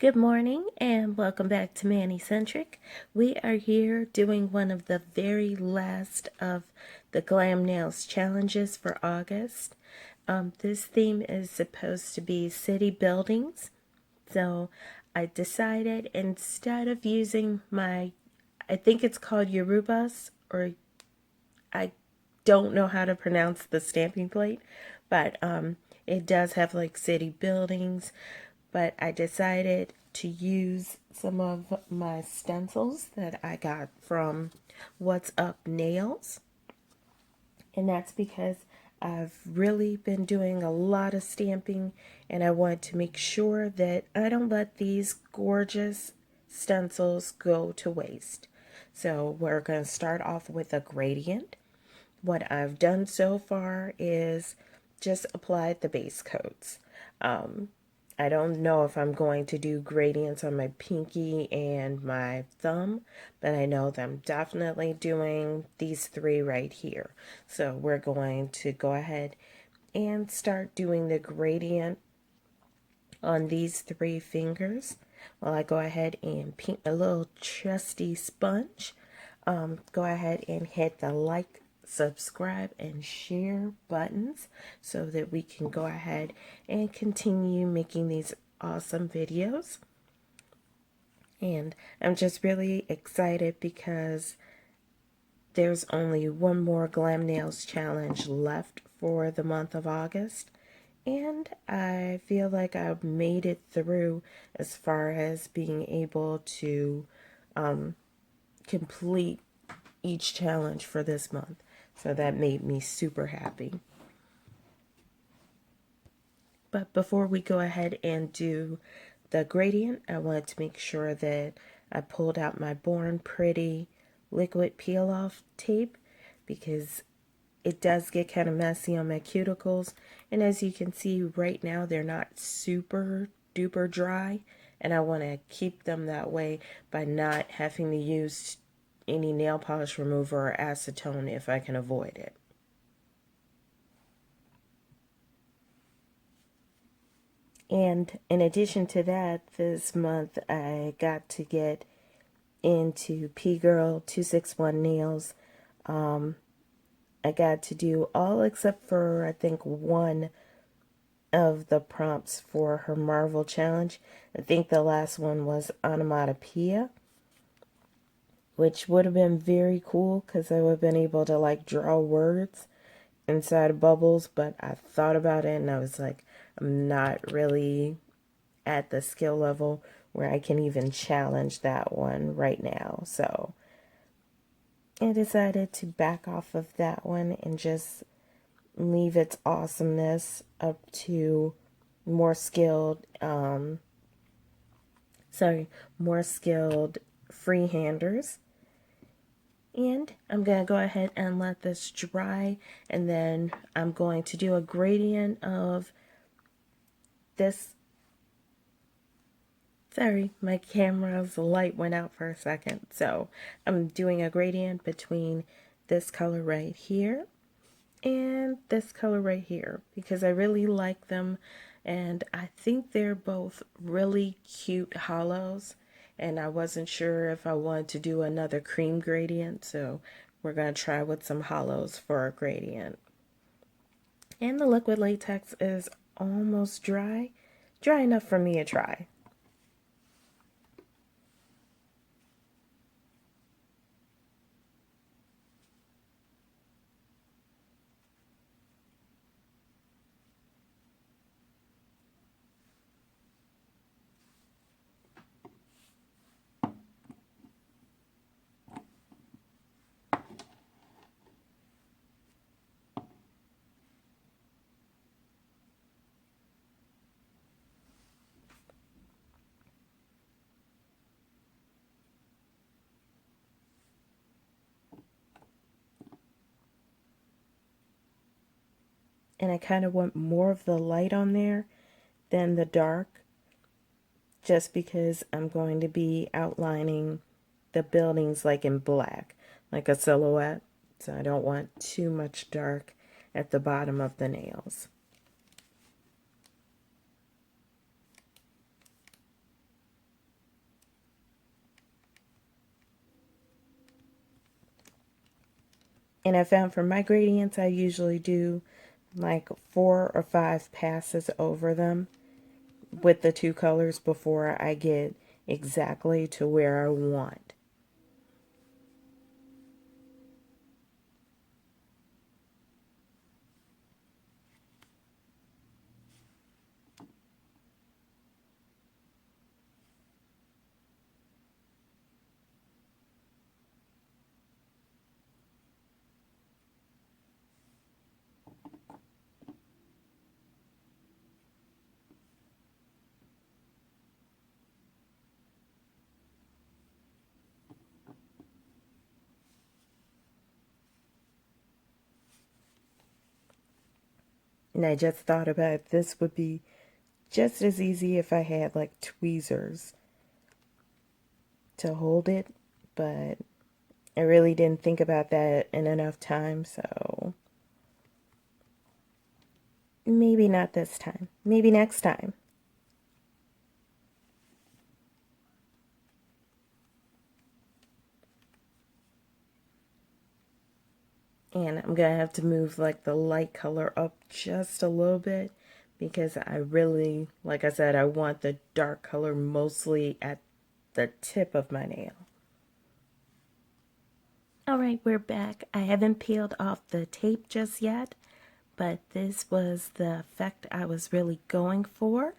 Good morning and welcome back to Manny Centric. We are here doing one of the very last of the Glam Nails challenges for August. This theme is supposed to be city buildings, so I decided instead of using I think it's called Yorubas, or I don't know how to pronounce the stamping plate, but it does have like city buildings. But I decided to use some of my stencils that I got from What's Up Nails. And that's because I've really been doing a lot of stamping, and I want to make sure that I don't let these gorgeous stencils go to waste. So we're going to start off with a gradient. What I've done so far is just applied the base coats. I don't know if I'm going to do gradients on my pinky and my thumb, but I know that I'm definitely doing these three right here. So we're going to go ahead and start doing the gradient on these three fingers while I go ahead and paint a little trusty sponge. Go ahead and hit the like, subscribe, and share buttons so that we can go ahead and continue making these awesome videos. And I'm just really excited because there's only one more Glam Nails challenge left for the month of August. And I feel like I've made it through as far as being able to complete each challenge for this month. So that made me super happy. But before we go ahead and do the gradient, I wanted to make sure that I pulled out my Born Pretty liquid peel-off tape because it does get kind of messy on my cuticles. And as you can see right now, they're not super duper dry. And I want to keep them that way by not having to use any nail polish remover or acetone if I can avoid it. And in addition to that, this month I got to get into P-Girl 261 Nails. I got to do all except for I think one of the prompts for her Marvel challenge. I think the last one was onomatopoeia, which would have been very cool because I would have been able to like draw words inside of bubbles, but I thought about it and I was like, I'm not really at the skill level where I can even challenge that one right now. So I decided to back off of that one and just leave its awesomeness up to more skilled, more skilled freehanders. And I'm going to go ahead and let this dry, and then I'm going to do a gradient of this. Sorry, my camera's light went out for a second. So I'm doing a gradient between this color right here and this color right here because I really like them, and I think they're both really cute hollows, and I wasn't sure if I wanted to do another cream gradient, so we're going to try with some hollows for a gradient. And the liquid latex is almost dry enough for me to try. And I kind of want more of the light on there than the dark, just because I'm going to be outlining the buildings like in black, like a silhouette. So I don't want too much dark at the bottom of the nails. And I found for my gradients, I usually do like 4 or 5 passes over them with the two colors before I get exactly to where I want. And I just thought about this would be just as easy if I had like tweezers to hold it, but I really didn't think about that in enough time, so maybe not this time. Maybe next time. And I'm gonna have to move like the light color up just a little bit because I really, like I said, I want the dark color mostly at the tip of my nail. Alright, we're back. I haven't peeled off the tape just yet, but this was the effect I was really going for.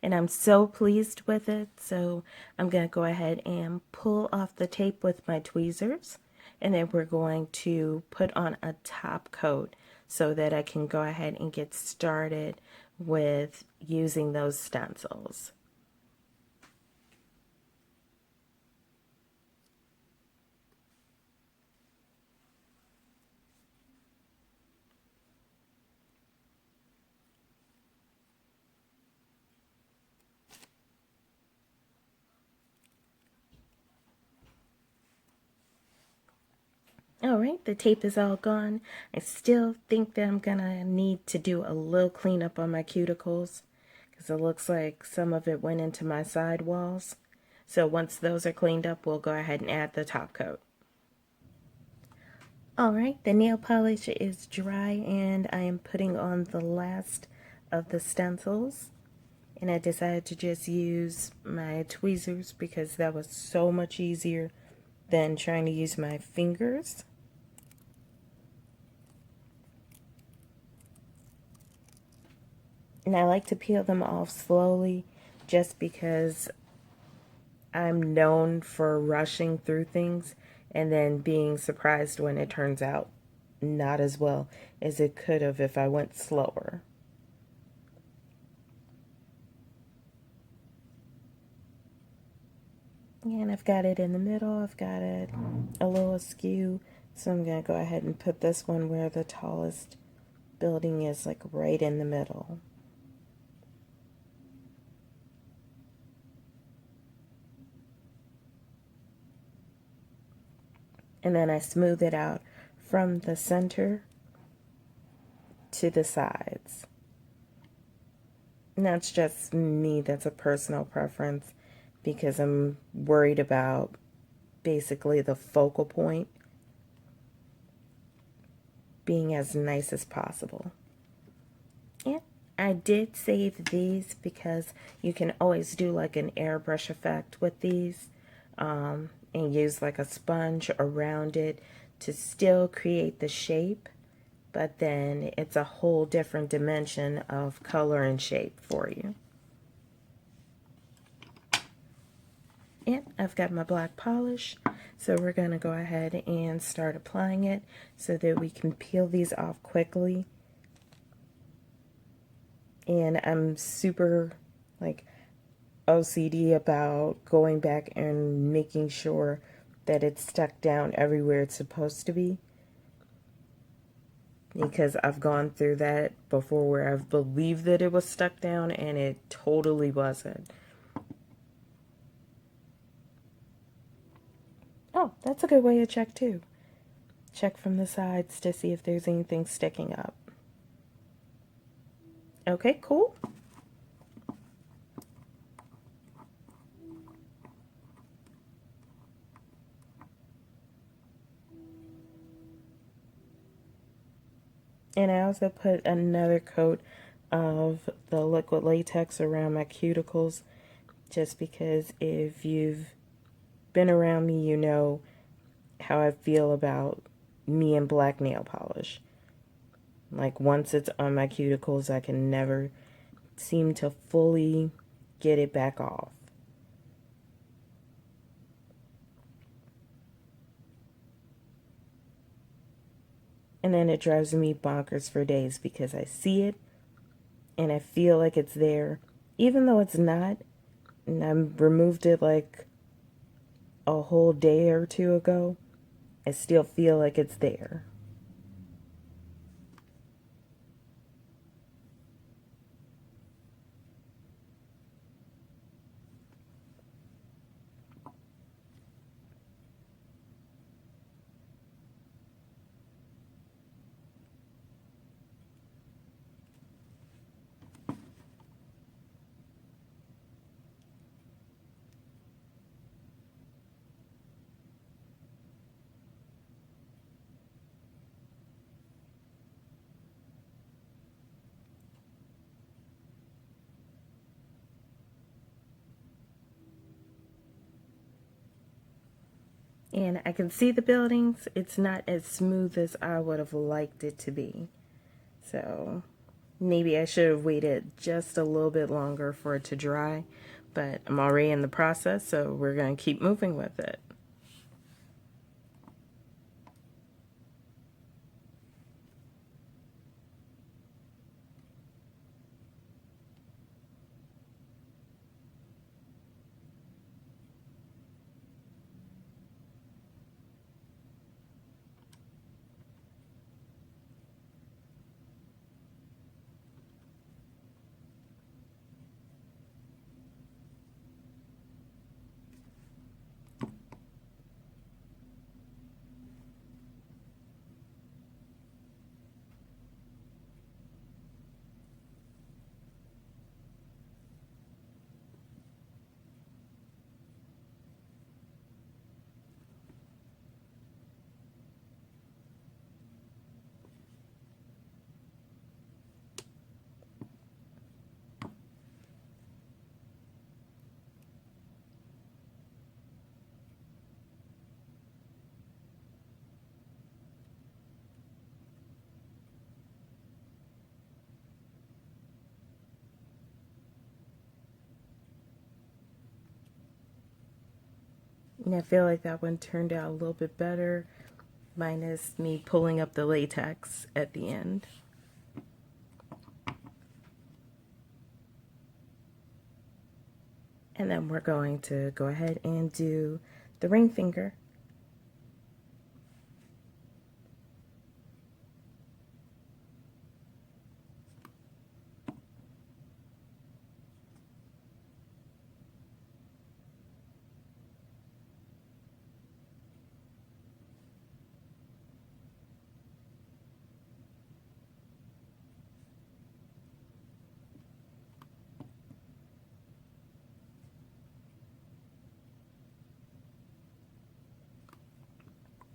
And I'm so pleased with it, so I'm going to go ahead and pull off the tape with my tweezers, and then we're going to put on a top coat so that I can go ahead and get started with using those stencils. Alright, the tape is all gone. I still think that I'm gonna need to do a little cleanup on my cuticles because it looks like some of it went into my side walls. So once those are cleaned up, we'll go ahead and add the top coat. Alright, the nail polish is dry and I am putting on the last of the stencils. And I decided to just use my tweezers because that was so much easier than trying to use my fingers. And I like to peel them off slowly just because I'm known for rushing through things and then being surprised when it turns out not as well as it could have if I went slower. And I've got it in the middle, I've got it a little askew, so I'm going to go ahead and put this one where the tallest building is, like right in the middle. And then I smooth it out from the center to the sides. And that's just me, that's a personal preference because I'm worried about basically the focal point being as nice as possible. Yeah, I did save these because you can always do like an airbrush effect with these and use like a sponge around it to still create the shape, but then it's a whole different dimension of color and shape for you. And I've got my black polish, so we're going to go ahead and start applying it so that we can peel these off quickly. And I'm super like OCD about going back and making sure that it's stuck down everywhere it's supposed to be, because I've gone through that before where I've believed that it was stuck down and it totally wasn't. Oh, that's a good way to check too. Check from the sides to see if there's anything sticking up. Okay, cool. And I also put another coat of the liquid latex around my cuticles, just because if you've been around me, you know how I feel about me and black nail polish. Like, once it's on my cuticles, I can never seem to fully get it back off. And then it drives me bonkers for days because I see it and I feel like it's there, even though it's not. And I removed it like a whole day or two ago. I still feel like it's there. And I can see the buildings. It's not as smooth as I would have liked it to be. So maybe I should have waited just a little bit longer for it to dry. But I'm already in the process, so we're going to keep moving with it. And I feel like that one turned out a little bit better, minus me pulling up the latex at the end. And then we're going to go ahead and do the ring finger.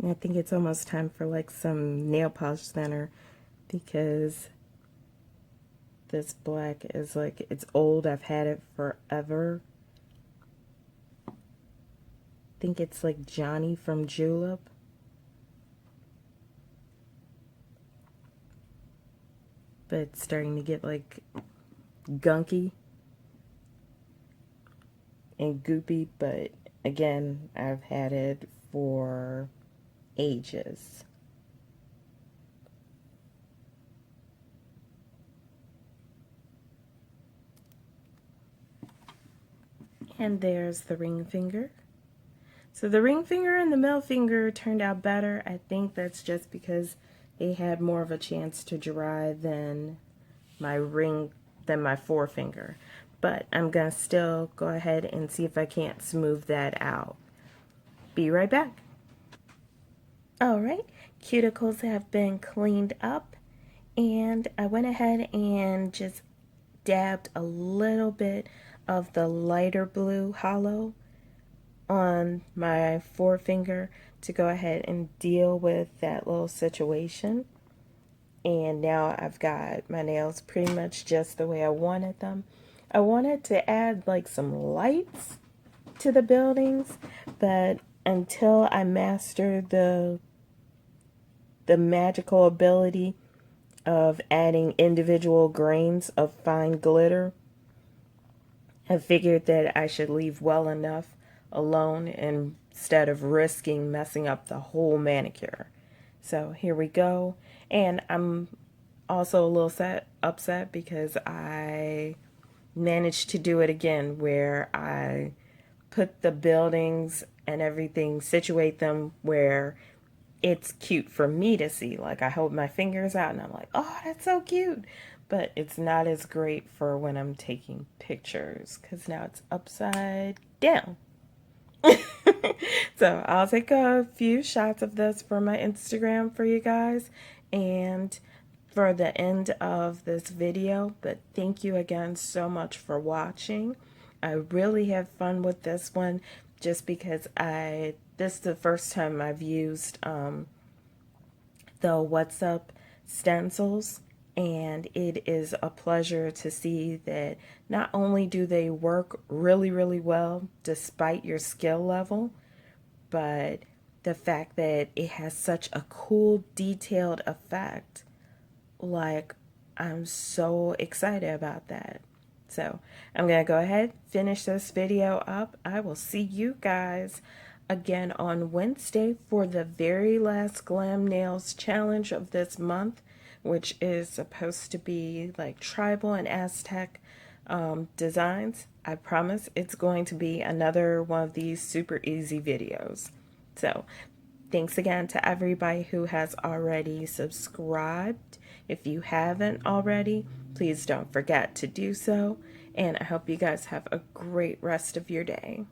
And I think it's almost time for like some nail polish thinner, because this black is like, it's old. I've had it forever. I think it's like Johnny from Julep. But it's starting to get like gunky and goopy. But again, I've had it for ages. And there's the ring finger. So the ring finger and the middle finger turned out better. I think that's just because they had more of a chance to dry than my forefinger. But I'm gonna still go ahead and see if I can't smooth that out. Be right back. Alright, cuticles have been cleaned up, and I went ahead and just dabbed a little bit of the lighter blue hollow on my forefinger to go ahead and deal with that little situation. And now I've got my nails pretty much just the way I wanted them. I wanted to add like some lights to the buildings, but until I master the magical ability of adding individual grains of fine glitter, I figured that I should leave well enough alone instead of risking messing up the whole manicure. So here we go. And I'm also a little upset because I managed to do it again where I put the buildings and everything, situate them where it's cute for me to see. Like I hold my fingers out and I'm like, oh, that's so cute. But it's not as great for when I'm taking pictures because now it's upside down. So I'll take a few shots of this for my Instagram for you guys and for the end of this video. But thank you again so much for watching. I really had fun with this one just because this is the first time I've used the What's Up stencils, and it is a pleasure to see that not only do they work really, really well despite your skill level, but the fact that it has such a cool, detailed effect. Like, I'm so excited about that. So I'm going to go ahead, finish this video up. I will see you guys again on Wednesday for the very last Glam Nails challenge of this month, which is supposed to be like tribal and Aztec designs. I promise it's going to be another one of these super easy videos. So thanks again to everybody who has already subscribed. If you haven't already, please don't forget to do so. And I hope you guys have a great rest of your day.